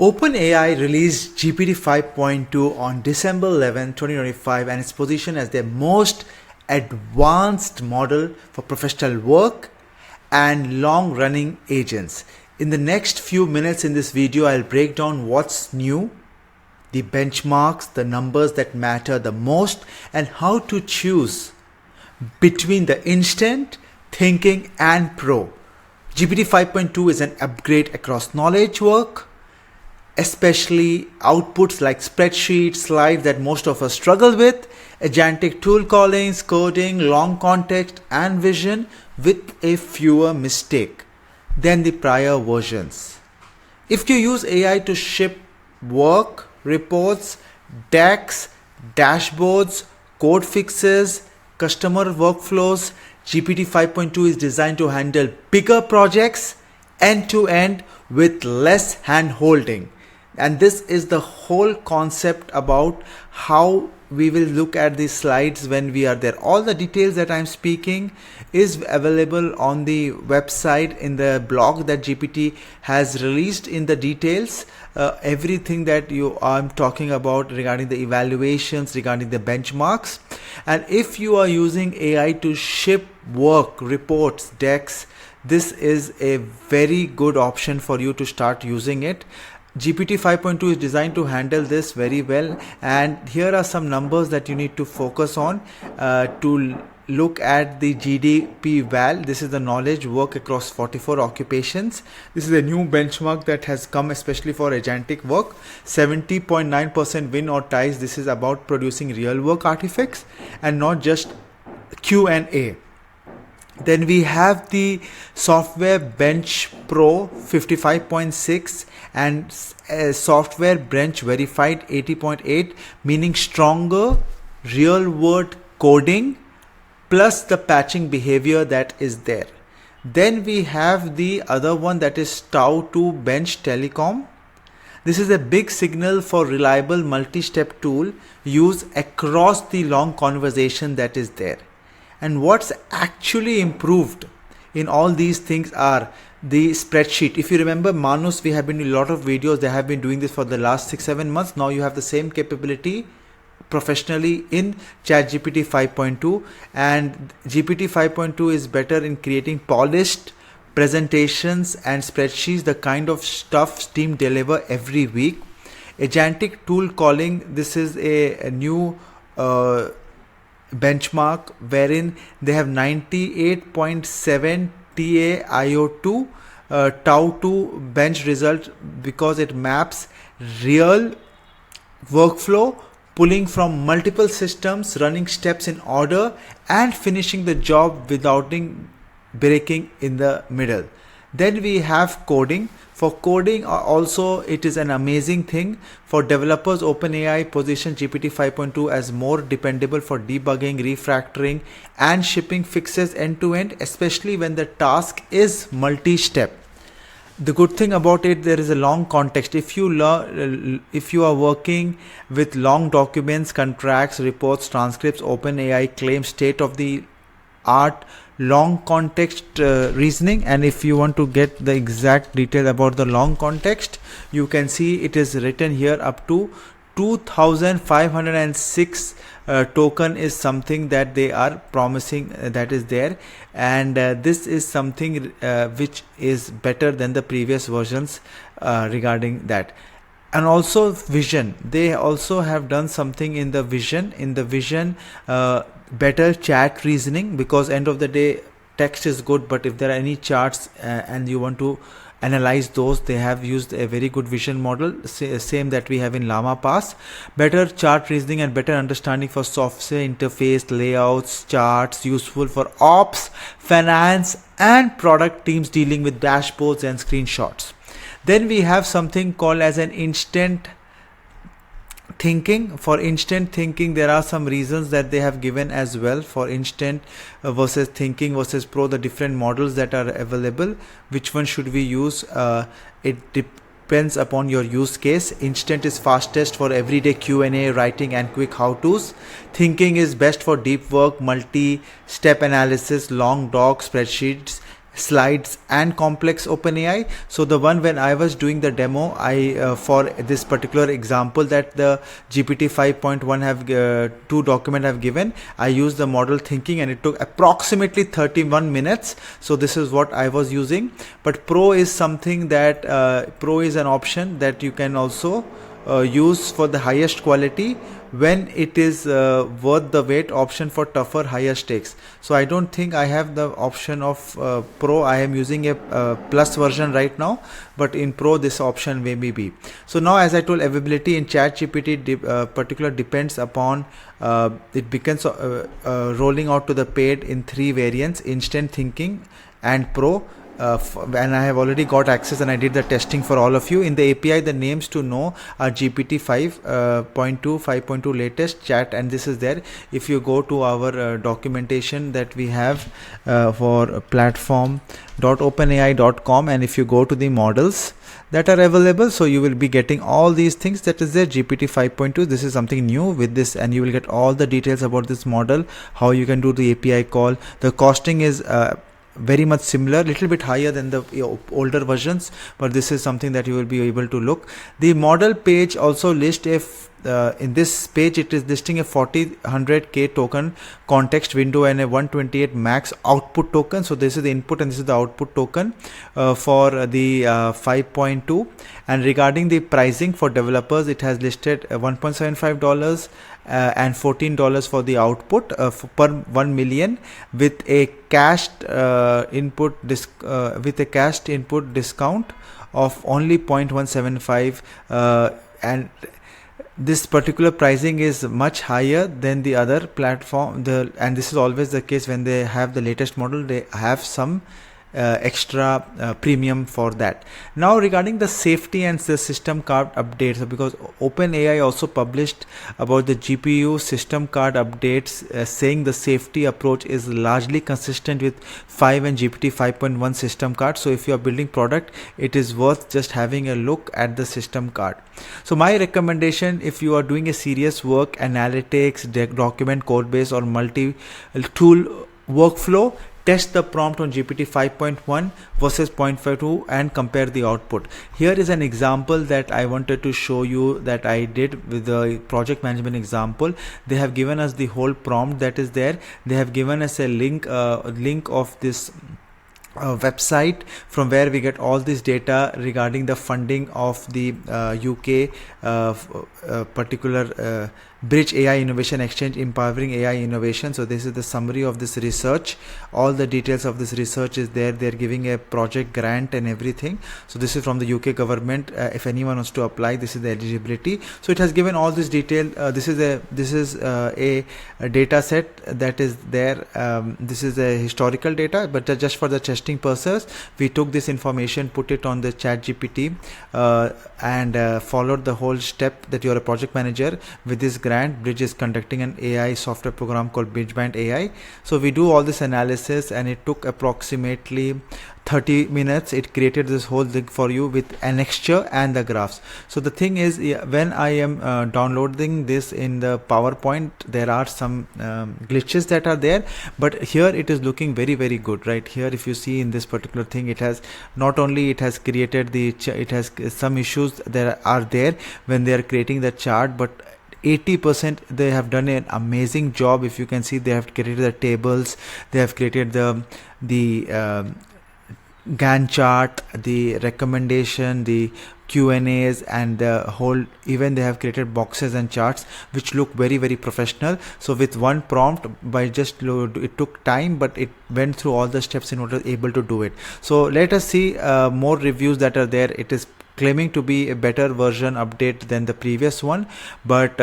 OpenAI released GPT 5.2 on December 11, 2025 and is positioned as their most advanced model for professional work and long-running agents. In the next few minutes in this video, I'll break down what's new, the benchmarks, the numbers that matter the most, and how to choose between the instant, thinking, and pro. GPT 5.2 is an upgrade across knowledge work, especially outputs like spreadsheets, slides that most of us struggle with, agentic tool callings, coding, long context, and vision with a fewer mistake than the prior versions. If you use AI to ship work, reports, decks, dashboards, code fixes, customer workflows, GPT 5.2 is designed to handle bigger projects end-to-end with less hand-holding. And this is the whole concept about how we will look at these slides when we are there. All the details that I'm speaking is available on the website in the blog that GPT has released in the details. Everything that I'm talking about regarding the evaluations, regarding the benchmarks. And if you are using AI to ship work, reports, decks, this is a very good option for you to start using it. GPT 5.2 is designed to handle this very well, and here are some numbers that you need to focus on to look at the GDP val. This is the knowledge work across 44 occupations. This is a new benchmark that has come especially for agentic work. 70.9% win or ties. This is about producing real work artifacts and not just Q&A. Then we have the software bench pro 55.6 and software bench verified 80.8, meaning stronger real world coding plus the patching behavior that is there. Then we have the other one that is tau 2 bench telecom. This is a big signal for reliable multi-step tool used across the long conversation that is there. And what's actually improved in all these things are the spreadsheet. If you remember Manus, we have been in a lot of videos. They have been doing this for the last 6-7 months. Now you have the same capability professionally in ChatGPT 5.2, and GPT 5.2 is better in creating polished presentations and spreadsheets, the kind of stuff team deliver every week. Agentic tool calling, this is a new benchmark wherein they have 98.7 TAIO2 tau 2 bench result because it maps real workflow, pulling from multiple systems, running steps in order and finishing the job without breaking in the middle. Then we have coding. For coding also, it is an amazing thing. For developers, OpenAI positions GPT 5.2 as more dependable for debugging, refactoring and shipping fixes end-to-end, especially when the task is multi-step. The good thing about it, there is a long context. If you are working with long documents, contracts, reports, transcripts, OpenAI claims state-of-the-art long context reasoning. And if you want to get the exact detail about the long context, you can see it is written here up to 2506 token is something that they are promising that is there, and this is something which is better than the previous versions regarding that. And also vision, they also have done something in the vision, better chat reasoning, because end of the day text is good, but if there are any charts and you want to analyze those, they have used a very good vision model, same that we have in Llama Pass. Better chart reasoning and better understanding for software interface, layouts, charts, useful for ops, finance and product teams dealing with dashboards and screenshots. Then we have something called as an instant thinking. For instant thinking, there are some reasons that they have given as well for instant versus thinking versus pro, the different models that are available. Which one should we use? It depends upon your use case. Instant is fastest for everyday Q&A, writing and quick how-tos. Thinking is best for deep work, multi-step analysis, long docs, spreadsheets, slides and complex OpenAI. So the one when I was doing the demo, I for this particular example that the GPT 5.1 have two document I've given, I used the model thinking and it took approximately 31 minutes. So this is what I was using. But Pro is something that Pro is an option that you can also use for the highest quality when it is worth the wait option for tougher higher stakes. So I don't think I have the option of Pro. I am using a plus version right now, but in Pro this option may be. So now, as I told, availability in ChatGPT particular depends upon it begins rolling out to the paid in 3 variants: instant thinking and Pro. And I have already got access and I did the testing for all of you. In the API, the names to know are GPT 5.2, 5.2 latest chat, and this is there. If you go to our documentation that we have for platform.openai.com, and if you go to the models that are available, so you will be getting all these things that is there. GPT 5.2, this is something new with this, and you will get all the details about this model, how you can do the API call. The costing is very much similar, little bit higher than the older versions, but this is something that you will be able to look. The model page also list if in this page it is listing a 40-100k token context window and a 128 max output token. So this is the input and this is the output token for the 5.2. and regarding the pricing for developers, it has listed $1.75 and $14 for the output per 1 million with a cached input discount of only 0.175 and this particular pricing is much higher than the other platform. And this is always the case when they have the latest model, they have some extra premium for that. Now regarding the safety and the system card updates, because OpenAI also published about the GPU system card updates saying the safety approach is largely consistent with 5 and GPT 5.1 system card. So if you are building product, it is worth just having a look at the system card. So my recommendation, if you are doing a serious work, analytics, document code base or multi-tool workflow, test the prompt on GPT 5.1 versus 0.52 and compare the output. Here is an example that I wanted to show you that I did with the project management example. They have given us the whole prompt that is there. They have given us a link of this website from where we get all this data regarding the funding of the UK particular Bridge AI Innovation Exchange empowering AI innovation. So this is the summary of this research. All the details of this research is there. They're giving a project grant and everything. So this is from the UK government. If anyone wants to apply, this is the eligibility. So it has given all this detail. This is a data set that is there. This is a historical data, but just for the testing purposes, we took this information, put it on the ChatGPT, and followed the whole step that you're a project manager with this grant. Bridge is conducting an AI software program called Bridgeband AI. So we do all this analysis and it took approximately 30 minutes. It created this whole thing for you with annexure and the graphs. So the thing is, when I am downloading this in the PowerPoint, there are some glitches that are there, but here it is looking very, very good. Right here, if you see in this particular thing, it has not only it has created it has some issues that are there when they are creating the chart, but 80% they have done an amazing job. If you can see, they have created the tables, they have created the Gantt chart, the recommendation, the Q&As, and the whole, even they have created boxes and charts which look very, very professional. So with one prompt, by just it took time, but it went through all the steps in order to able to do it. So let us see more reviews that are there. It is claiming to be a better version update than the previous one, but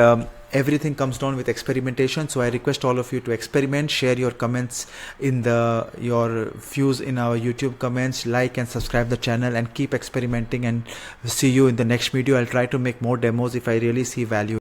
everything comes down with experimentation. So I request all of you to experiment, share your comments in your views in our YouTube comments, like and subscribe the channel, and keep experimenting, and see you in the next video. I'll try to make more demos if I really see value.